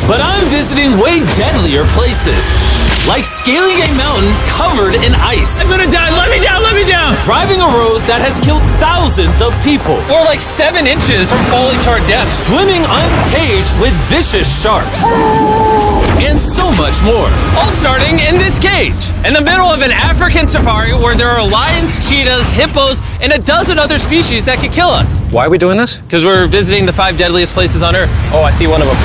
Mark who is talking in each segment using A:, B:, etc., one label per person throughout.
A: But I'm visiting way deadlier places, like scaling a mountain covered in ice.
B: I'm gonna die, let me down, let me down!
A: Driving a road that has killed thousands of people.
C: Or like 7 inches from falling to our death.
A: Swimming uncaged with vicious sharks. And so much more.
C: All starting in this cage, in the middle of an African safari where there are lions, cheetahs, hippos, and a dozen other species that could kill us.
B: Why are we doing this?
C: Because we're visiting the 5 deadliest places on Earth.
B: Oh, I see one of them.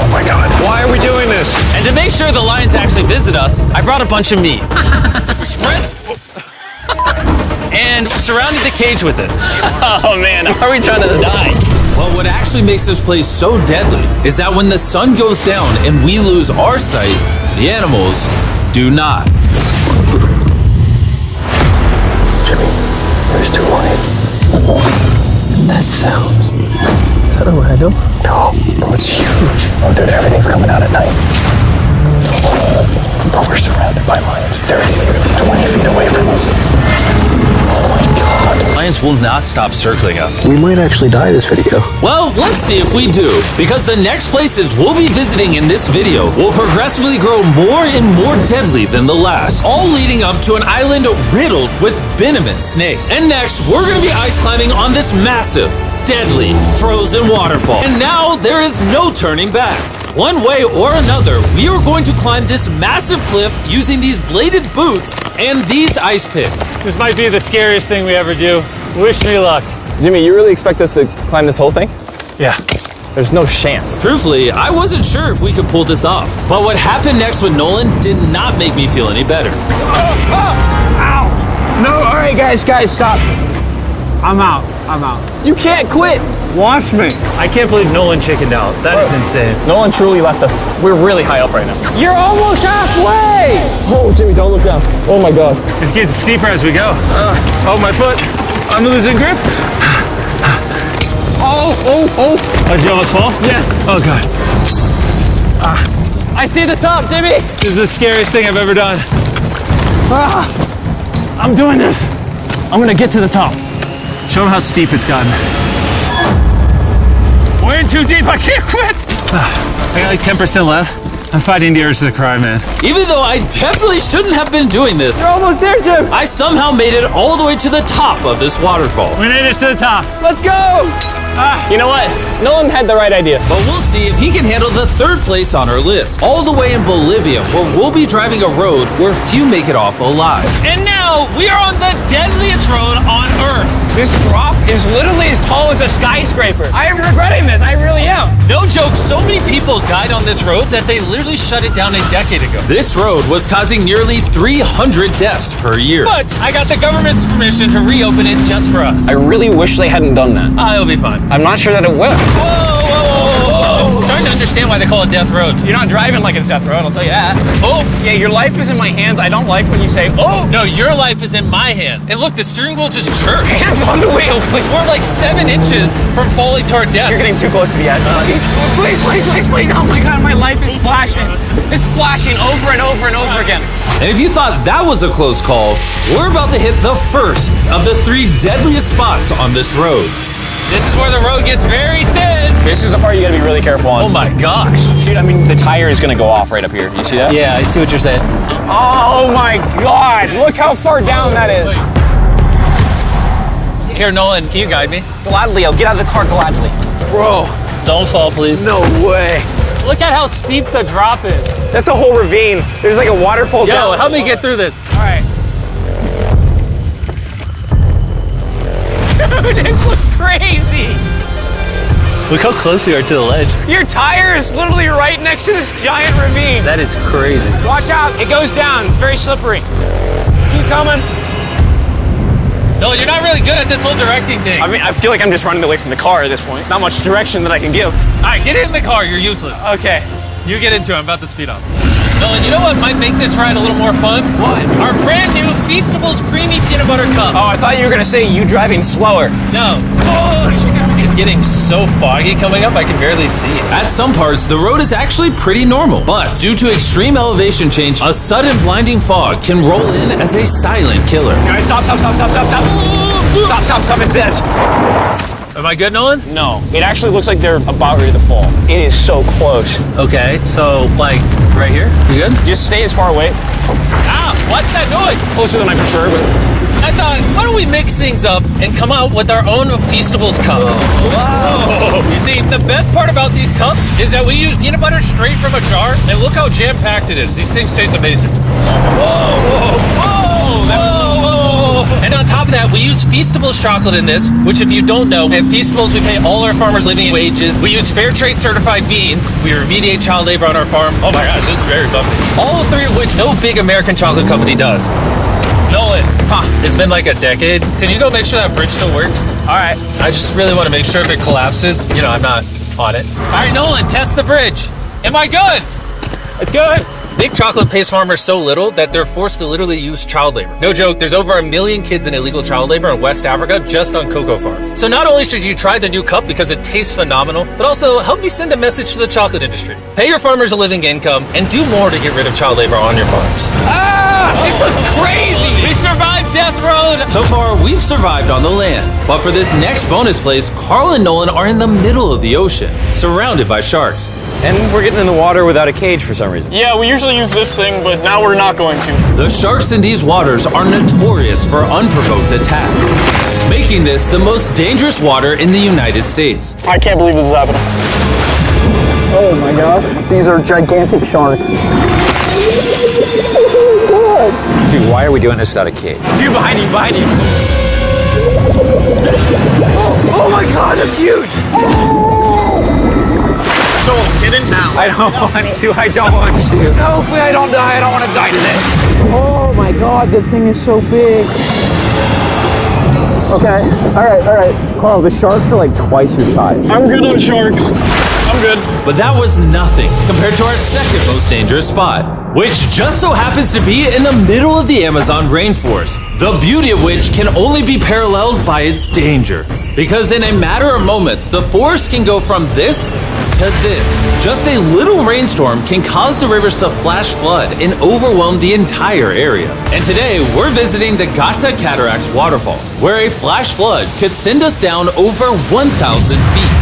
B: Oh my God. Why are we doing this?
C: And to make sure the lions actually visit us, I brought a bunch of meat. Spread... and surrounded the cage with it.
B: Oh man, are we trying to die?
A: Well, what actually makes this place so deadly is that when the sun goes down and we lose our sight, the animals do not.
D: Jimmy, there's 2 lions.
E: That sounds... Is that a rhino?
D: No, bro, it's huge. Oh, dude, everything's coming out at night. Bro, we're surrounded by lions. They're literally 20 feet away from us. Oh my God.
C: Lions will not stop circling us.
E: We might actually die this video.
A: Well, let's see if we do, because the next places we'll be visiting in this video will progressively grow more and more deadly than the last, all leading up to an island riddled with venomous snakes. And next, we're gonna be ice climbing on this massive, deadly, frozen waterfall. And now there is no turning back. One way or another, we are going to climb this massive cliff using these bladed boots and these ice picks.
B: This might be the scariest thing we ever do. Wish me luck.
F: Jimmy, you really expect us to climb this whole thing?
B: Yeah.
F: There's no chance.
A: Truthfully, I wasn't sure if we could pull this off. But what happened next with Nolan did not make me feel any better.
B: Ow! No, all right, guys, stop. I'm out.
F: You can't quit!
B: Watch me. I can't believe Nolan chickened out. That is insane.
F: Nolan truly left us. We're really high up right now.
B: You're almost halfway!
F: Oh, Jimmy, don't look down. Oh my God.
B: It's getting steeper as we go. Oh, my foot. I'm losing grip. Oh, did you almost fall?
F: Yes.
B: Oh, God.
F: I see the top, Jimmy!
B: This is the scariest thing I've ever done. I'm doing this.
F: I'm gonna get to the top.
B: Show them how steep it's gotten. We're in too deep, I can't quit! I got like 10% left. I'm fighting the urge to cry, man.
A: Even though I definitely shouldn't have been doing this,
F: You're almost there, Jim!
A: I somehow made it all the way to the top of this waterfall.
B: We made it to the top.
F: Let's go! You know what? Nolan had the right idea.
A: But we'll see if he can handle the 3rd place on our list, all the way in Bolivia, where we'll be driving a road where few make it off alive.
C: And now we are on the deadliest road on Earth.
F: This drop is literally as tall as a skyscraper. I am regretting this, I really am.
C: No joke, so many people died on this road that they literally shut it down a decade ago.
A: This road was causing nearly 300 deaths per year.
C: But I got the government's permission to reopen it just for us.
F: I really wish they hadn't done that.
C: It'll be fine.
F: I'm not sure that it will.
C: Whoa. I'm starting to understand why they call it Death Road.
F: You're not driving like it's death road, I'll tell you that.
C: Oh,
F: Yeah, your life is in my hands. I don't like when you say, oh!
C: no, your life is in my hand. And look, the steering wheel just jerked.
F: Hands on the wheel, please.
C: We're like 7 inches from falling to our death.
F: You're getting too close to the edge. Please. Oh my God, my life is flashing. It's flashing over and over and over again.
A: And if you thought that was a close call, we're about to hit the first of the 3 deadliest spots on this road.
C: This is where the road gets very thin.
F: This is the part you gotta be really careful on.
C: Oh my gosh.
F: Dude, I mean, the tire is gonna go off right up here. You see that?
C: Yeah, I see what you're saying.
F: Oh my God, look how far down that is.
C: Here, Nolan, can you guide me?
F: Gladly, I'll get out of the car gladly.
C: Bro. Don't fall, please.
F: No way.
B: Look at how steep the drop is.
F: That's a whole ravine. There's like a waterfall down.
C: Yo, help me get through this.
F: All right. Dude, this looks crazy.
B: Look how close we are to the ledge.
F: Your tire is literally right next to this giant ravine.
B: That is crazy.
F: Watch out, it goes down. It's very slippery. Keep coming.
C: No, you're not really good at this whole directing thing.
F: I mean, I feel like I'm just running away from the car at this point. Not much direction that I can give.
C: All right, get in the car. You're useless.
F: Okay.
C: You get into it. I'm about to speed up. Nolan, you know what might make this ride a little more fun?
F: What?
C: Our brand new Feastables Creamy Peanut Butter Cup.
F: Oh, I thought you were gonna say you driving slower.
C: No. It's getting so foggy coming up, I can barely see it.
A: At some parts, the road is actually pretty normal, but due to extreme elevation change, a sudden blinding fog can roll in as a silent killer.
F: Guys, stop, it's edge.
C: Am I good, Nolan?
F: No, it actually looks like they're about ready to fall. It is so close.
C: Okay, so like right here? You good?
F: Just stay as far away.
C: Ah, what's that noise?
F: Closer than I prefer, but
C: I thought, why don't we mix things up and come out with our own Feastables cups? Whoa! You see, the best part about these cups is that we use peanut butter straight from a jar, and look how jam-packed it is. These things taste amazing. Whoa! Whoa! Whoa! And on top of that, we use Feastables chocolate in this, which if you don't know, at Feastables we pay all our farmers living wages. We use fair trade certified beans. We remediate child labor on our farms. Oh my gosh, this is very bumpy. All three of which no big American chocolate company does. Nolan, it's been like a decade. Can you go make sure that bridge still works?
F: all right.
C: I just really want to make sure if it collapses, you know, I'm not on it. All right, Nolan, test the bridge. Am I good?
F: It's good.
C: Big Chocolate pays farmers so little that they're forced to literally use child labor. No joke, there's over 1 million kids in illegal child labor in West Africa just on cocoa farms. So not only should you try the new cup because it tastes phenomenal, but also help me send a message to the chocolate industry. Pay your farmers a living income and do more to get rid of child labor on your farms.
F: This looks crazy.
C: We survived Death Road! So far, we've survived on the land. But for this next bonus place, Carl and Nolan are in the middle of the ocean, surrounded by sharks.
G: And we're getting in the water without a cage for some reason.
H: Yeah, we usually use this thing, but now we're not going to.
A: The sharks in these waters are notorious for unprovoked attacks, making this the most dangerous water in the United States.
H: I can't believe this is happening. Oh my gosh, these are gigantic sharks.
G: Dude, why are we doing this without a cage?
F: Dude, behind you, behind you.
H: Oh my god, that's huge! Don't get in now.
F: I don't want to. I don't want to. No, hopefully I don't die. I don't want to die today.
H: Oh my god, the thing is so big. Okay, all right.
G: Carl, the sharks are like twice your size.
H: I'm good on sharks. I'm good.
A: But that was nothing compared to our second most dangerous spot, which just so happens to be in the middle of the Amazon rainforest, the beauty of which can only be paralleled by its danger. Because in a matter of moments, the forest can go from this to this. Just a little rainstorm can cause the rivers to flash flood and overwhelm the entire area. And today, we're visiting the Gata Cataracts waterfall, where a flash flood could send us down over 1,000 feet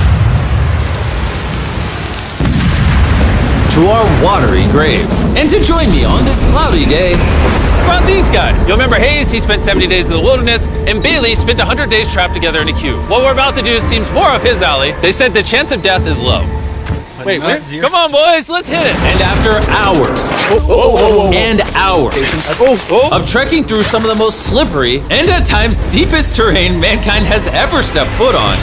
A: to our watery grave. And to join me on this cloudy day,
C: What about these guys? You'll remember Hayes, he spent 70 days in the wilderness, and Bailey spent 100 days trapped together in a cube. What we're about to do seems more up his alley. They said the chance of death is low. Wait, come on, boys, let's hit it.
A: and after hours and hours of trekking through some of the most slippery and at times steepest terrain mankind has ever stepped foot on,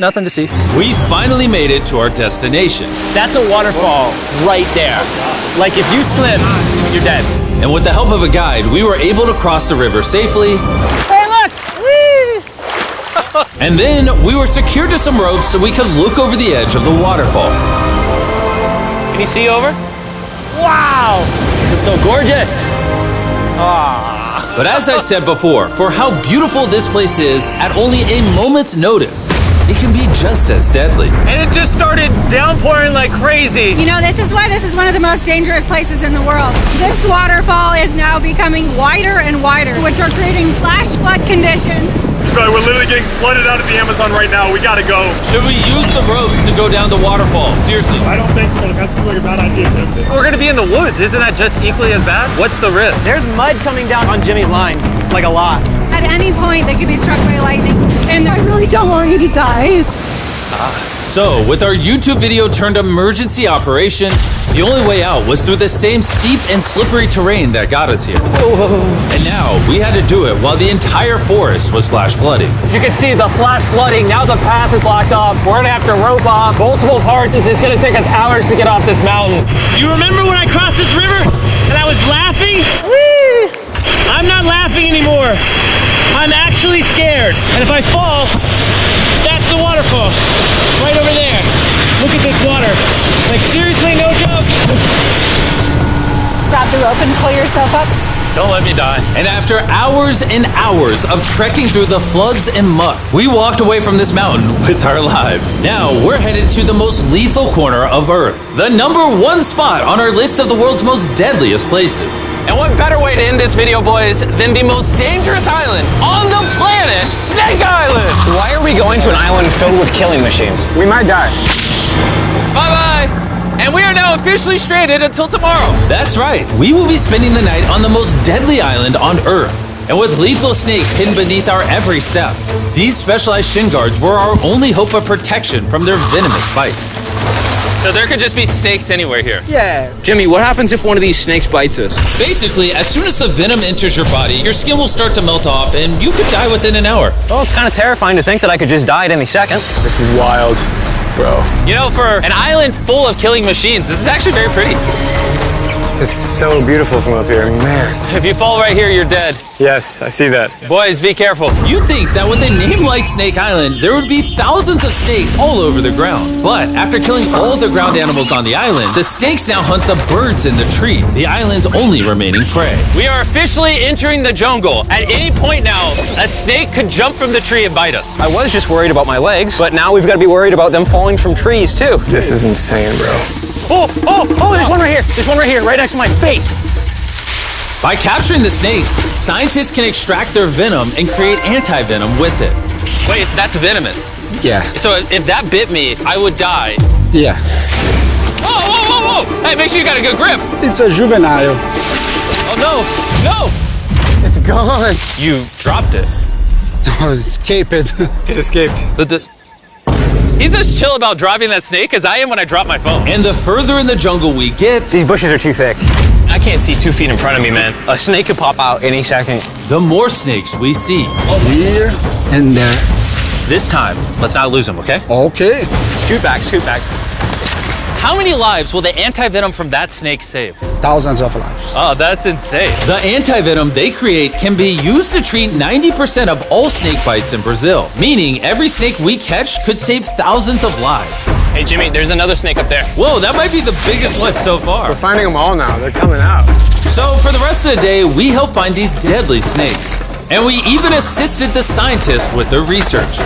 G: Nothing to see.
A: we finally made it to our destination.
F: That's a waterfall right there. Like if you slip, you're dead.
A: And with the help of a guide, we were able to cross the river safely.
F: Hey, look! Whee!
A: And then we were secured to some ropes so we could look over the edge of the waterfall.
F: Can you see over? Wow! This is so gorgeous.
A: But as I said before, for how beautiful this place is, at only a moment's notice, it can be just as deadly.
C: And it just started downpouring like crazy.
I: You know, this is why this is one of the most dangerous places in the world. This waterfall is now becoming wider and wider, which are creating flash flood conditions.
H: Sorry, we're literally getting flooded out of the Amazon right now. We gotta go.
A: Should we use the ropes to go down the waterfall? Seriously.
H: I don't think so. That seems like a bad idea.
C: We're gonna be in the woods. Isn't that just equally as bad? What's the risk?
F: There's mud coming down on Jimmy's line, like a lot.
I: At any point, they could be struck by lightning. And I really don't want you to die.
A: So, with our YouTube video turned emergency operation, the only way out was through the same steep and slippery terrain that got us here. And now, we had to do it while the entire forest was flash flooding.
F: You can see the flash flooding. Now the path is blocked off. We're gonna have to rope off multiple parts. It's gonna take us hours to get off this mountain.
J: You remember when I crossed this river and I was laughing? Whee! I'm not laughing anymore. I'm actually scared. And if I fall, that's the waterfall. Right over there. Look at this water. Like seriously, no joke.
I: Grab the rope and pull yourself up.
C: Don't let me die.
A: And after hours and hours of trekking through the floods and muck, we walked away from this mountain with our lives. Now we're headed to the most lethal corner of Earth, the #1 spot on our list of the world's most deadliest places.
C: And what better way to end this video, boys, than the most dangerous island on the planet, Snake Island!
F: Why are we going to an island filled with killing machines? We might die.
C: Bye-bye! And we are now officially stranded until tomorrow.
A: That's right, we will be spending the night on the most deadly island on Earth. And with lethal snakes hidden beneath our every step, these specialized shin guards were our only hope of protection from their venomous bites.
C: So there could just be snakes anywhere here.
H: Yeah.
F: Jimmy, what happens if one of these snakes bites us?
A: Basically, as soon as the venom enters your body, your skin will start to melt off and you could die within an hour.
F: Well, it's kind of terrifying to think that I could just die at any second.
B: This is wild, bro.
C: You know, for an island full of killing machines, this is actually very pretty.
B: This is so beautiful from up here, man.
C: If you fall right here, you're dead.
B: Yes, I see that.
C: Boys, be careful.
A: You'd think that with a name like Snake Island, there would be thousands of snakes all over the ground. But after killing all the ground animals on the island, the snakes now hunt the birds in the trees, the island's only remaining prey.
C: We are officially entering the jungle. At any point now, a snake could jump from the tree and bite us.
F: I was just worried about my legs, but now we've got to be worried about them falling from trees, too.
B: This is insane, bro.
F: Oh, there's one right here. There's one right here, right next to my face.
A: By capturing the snakes, scientists can extract their venom and create anti-venom with it.
C: Wait, that's venomous.
H: Yeah.
C: So if that bit me, I would die.
H: Yeah.
C: Whoa! Hey, make sure you got a good grip.
H: It's a juvenile.
C: Oh, no!
F: It's gone.
C: You dropped it.
H: Oh, escape it.
B: It escaped.
C: He's as chill about dropping that snake as I am when I drop my phone.
A: And the further in the jungle we get,
F: These bushes are too thick. I can't see 2 feet in front of me, man. A snake could pop out any second.
A: the more snakes we see.
H: Here and there.
C: This time, let's not lose him, okay?
H: Okay.
F: Scoot back, scoot back.
C: How many lives will the anti-venom from that snake save?
H: Thousands of lives.
C: Oh, that's insane.
A: The anti-venom they create can be used to treat 90% of all snake bites in Brazil, meaning every snake we catch could save thousands of lives.
F: Hey, Jimmy, there's another snake up there.
A: Whoa, that might be the biggest one so far.
B: We're finding them all now. They're coming out.
A: So for the rest of the day, we help find these deadly snakes. And we even assisted the scientists with their research.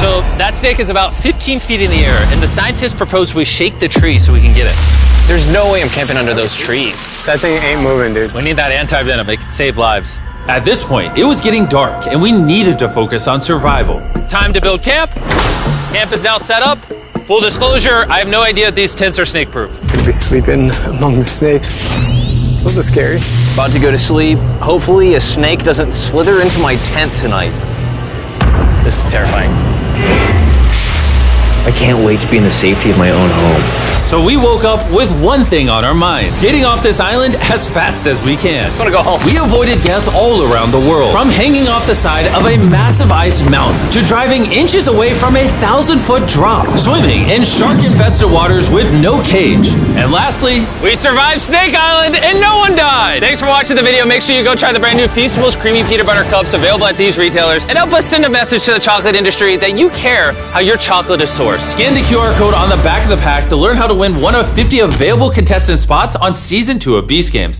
C: So that snake is about 15 feet in the air, and the scientists proposed we shake the tree so we can get it.
F: There's no way I'm camping under those trees.
B: That thing ain't moving, dude.
C: We need that anti-venom. It can save lives.
A: At this point, it was getting dark and we needed to focus on survival.
C: Time to build camp. Camp is now set up. Full disclosure, I have no idea if these tents are snake-proof.
B: Could be sleeping among the snakes. Those are scary.
F: About to go to sleep. Hopefully a snake doesn't slither into my tent tonight. This is terrifying. I can't wait to be in the safety of my own home.
A: So we woke up with one thing on our minds: getting off this island as fast as we can.
F: I just want to go home.
A: We avoided death all around the world, from hanging off the side of a massive ice mountain to driving inches away from a 1,000-foot drop, swimming in shark-infested waters with no cage, and lastly,
C: We survived Snake Island and no one died. Thanks for watching the video. Make sure you go try the brand new Feastables Creamy Peanut Butter Cups available at these retailers, and help us send a message to the chocolate industry that you care how your chocolate is sourced.
A: scan the QR code on the back of the pack to learn how to win one of 50 available contestant spots on Season 2 of Beast Games.